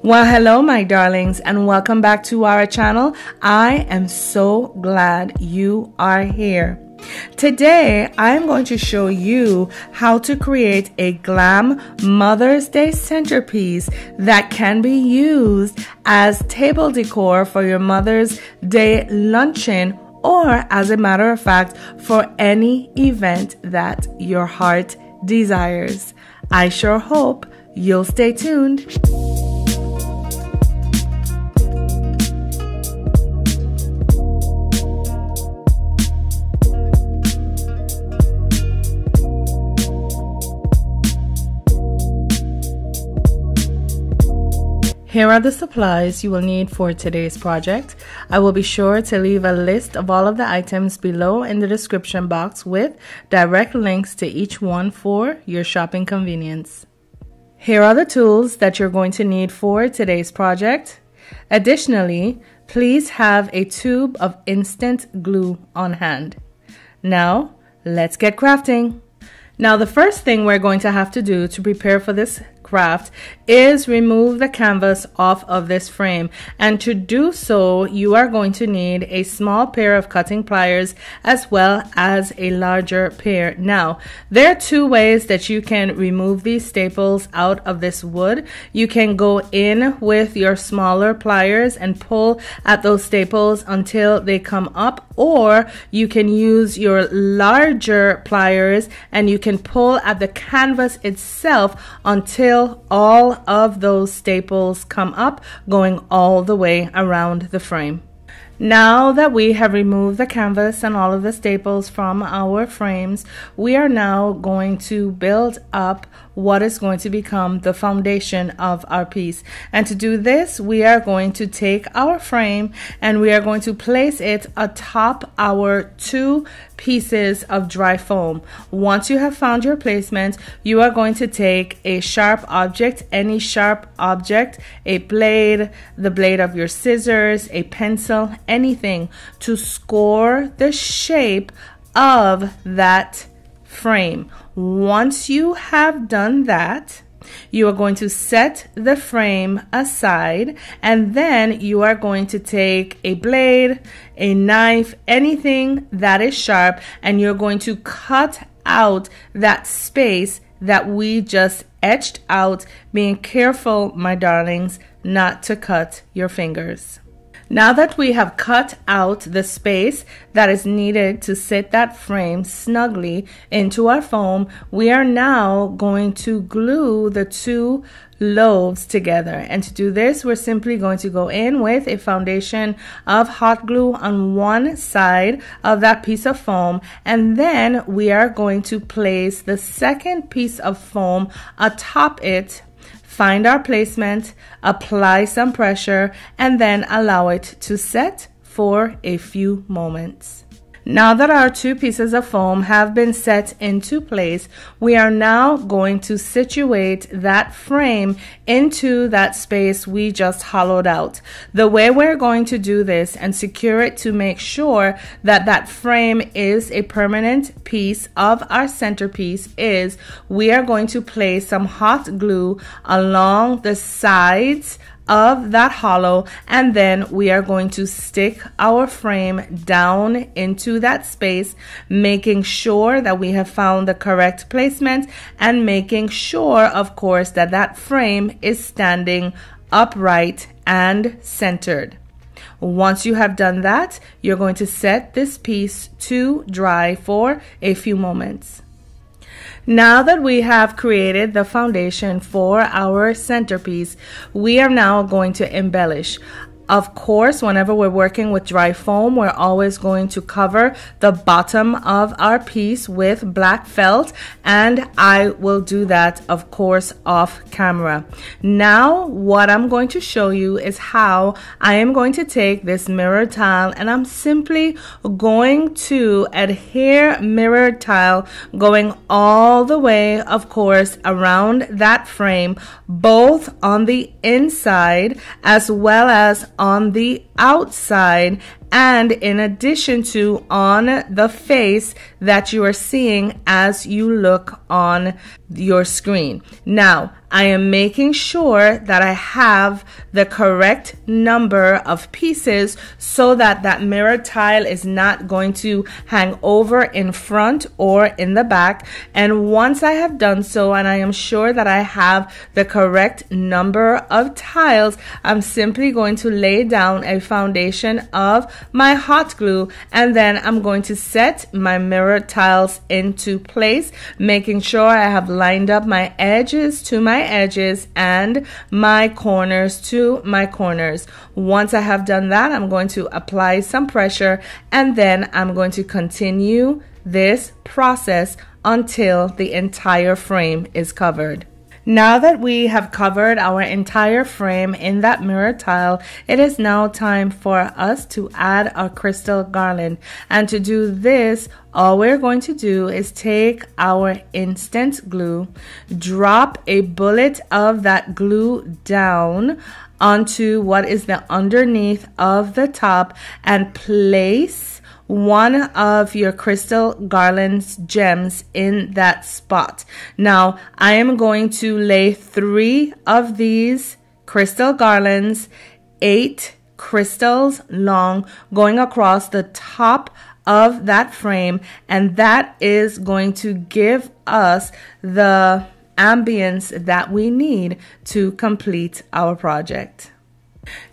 Well, hello my darlings, and welcome back to our channel. I am so glad you are here. Today I'm going to show you how to create a glam Mother's Day centerpiece that can be used as table decor for your Mother's Day luncheon, or as a matter of fact for any event that your heart desires. I sure hope you'll stay tuned. Here are the supplies you will need for today's project. I will be sure to leave a list of all of the items below in the description box with direct links to each one for your shopping convenience. Here are the tools that you're going to need for today's project. Additionally, please have a tube of instant glue on hand. Now, let's get crafting. Now, the first thing we're going to have to do to prepare for this craft is remove the canvas off of this frame, and to do so you are going to need a small pair of cutting pliers as well as a larger pair. Now, there are two ways that you can remove these staples out of this wood. You can go in with your smaller pliers and pull at those staples until they come up, or you can use your larger pliers and you can pull at the canvas itself until all of those staples come up, going all the way around the frame. Now that we have removed the canvas and all of the staples from our frames, we are now going to build up what is going to become the foundation of our piece. And to do this, we are going to take our frame and we are going to place it atop our two pieces of dry foam. Once you have found your placement, you are going to take a sharp object, any sharp object, a blade, the blade of your scissors, a pencil, anything, to score the shape of that frame. Once you have done that, you are going to set the frame aside, and then you are going to take a blade, a knife, anything that is sharp, and you're going to cut out that space that we just etched out, being careful, my darlings, not to cut your fingers. Now that we have cut out the space that is needed to sit that frame snugly into our foam, we are now going to glue the two lobes together. And to do this, we're simply going to go in with a foundation of hot glue on one side of that piece of foam, and then we are going to place the second piece of foam atop it. Find our placement, apply some pressure, and then allow it to set for a few moments. Now that our two pieces of foam have been set into place, we are now going to situate that frame into that space we just hollowed out. The way we're going to do this and secure it to make sure that that frame is a permanent piece of our centerpiece is we are going to place some hot glue along the sides of that hollow, and then we are going to stick our frame down into that space, making sure that we have found the correct placement and making sure, of course, that that frame is standing upright and centered. Once you have done that, you're going to set this piece to dry for a few moments. Now that we have created the foundation for our centerpiece, we are now going to embellish. Of course, whenever we're working with dry foam, we're always going to cover the bottom of our piece with black felt, and I will do that, of course, off camera. Now, what I'm going to show you is how I am going to take this mirrored tile, and I'm simply going to adhere mirrored tile going all the way, of course, around that frame, both on the inside as well as on the outside, and in addition to on the face that you are seeing as you look on your screen. Now, I am making sure that I have the correct number of pieces so that that mirror tile is not going to hang over in front or in the back. And once I have done so, and I am sure that I have the correct number of tiles, I'm simply going to lay down a foundation of my hot glue, and then I'm going to set my mirror tiles into place, making sure I have lined up my edges to my edges and my corners to my corners. Once I have done that, I'm going to apply some pressure, and then I'm going to continue this process until the entire frame is covered. Now that we have covered our entire frame in that mirror tile, it is now time for us to add our crystal garland. And to do this, all we're going to do is take our instant glue, drop a bullet of that glue down onto what is the underneath of the top, and place one of your crystal garland's gems in that spot. Now, I am going to lay 3 of these crystal garlands, 8 crystals long, going across the top of that frame, and that is going to give us the ambience that we need to complete our project.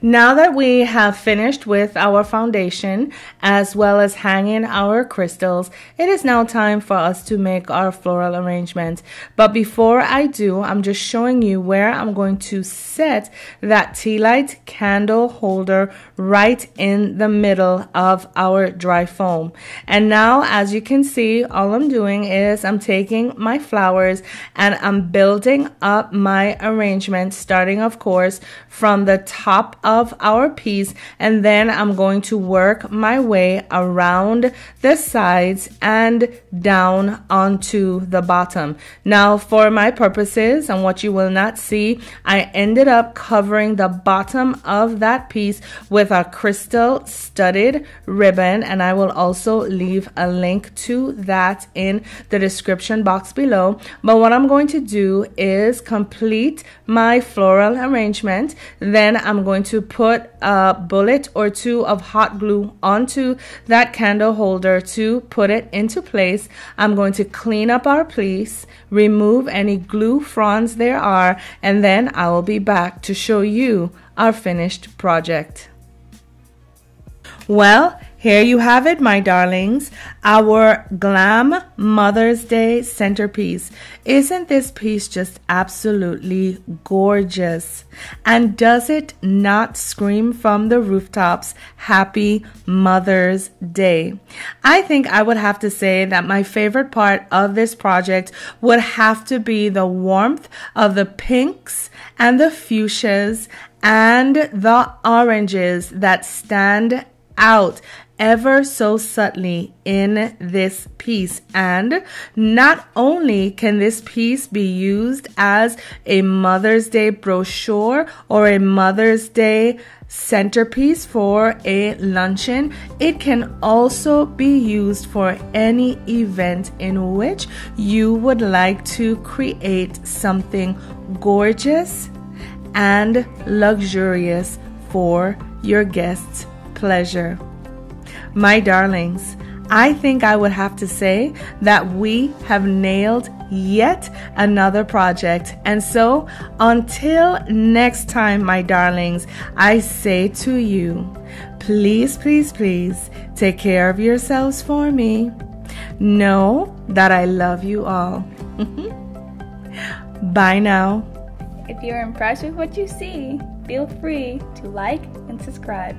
Now that we have finished with our foundation as well as hanging our crystals, it is now time for us to make our floral arrangement. But before I do, I'm just showing you where I'm going to set that tea light candle holder right in the middle of our dry foam. And now, as you can see, all I'm doing is I'm taking my flowers and I'm building up my arrangement, starting of course from the top of our piece, and then I'm going to work my way around the sides and down onto the bottom. Now, for my purposes and what you will not see, I ended up covering the bottom of that piece with a crystal studded ribbon, and I will also leave a link to that in the description box below. But what I'm going to do is complete my floral arrangement. Then I'm going to put a bullet or 2 of hot glue onto that candle holder to put it into place. I'm going to clean up our piece, remove any glue fronds there are, and then I will be back to show you our finished project. Well, here you have it, my darlings, our Glam Mother's Day centerpiece. Isn't this piece just absolutely gorgeous? And does it not scream from the rooftops, Happy Mother's Day? I think I would have to say that my favorite part of this project would have to be the warmth of the pinks and the fuchsias and the oranges that stand out ever so subtly in this piece. And not only can this piece be used as a Mother's Day brochure or a Mother's Day centerpiece for a luncheon, it can also be used for any event in which you would like to create something gorgeous and luxurious for your guests' pleasure. My darlings, I think I would have to say that we have nailed yet another project. And so until next time, my darlings, I say to you, please, please, please take care of yourselves for me. Know that I love you all. Bye now. If you're impressed with what you see, feel free to like and subscribe.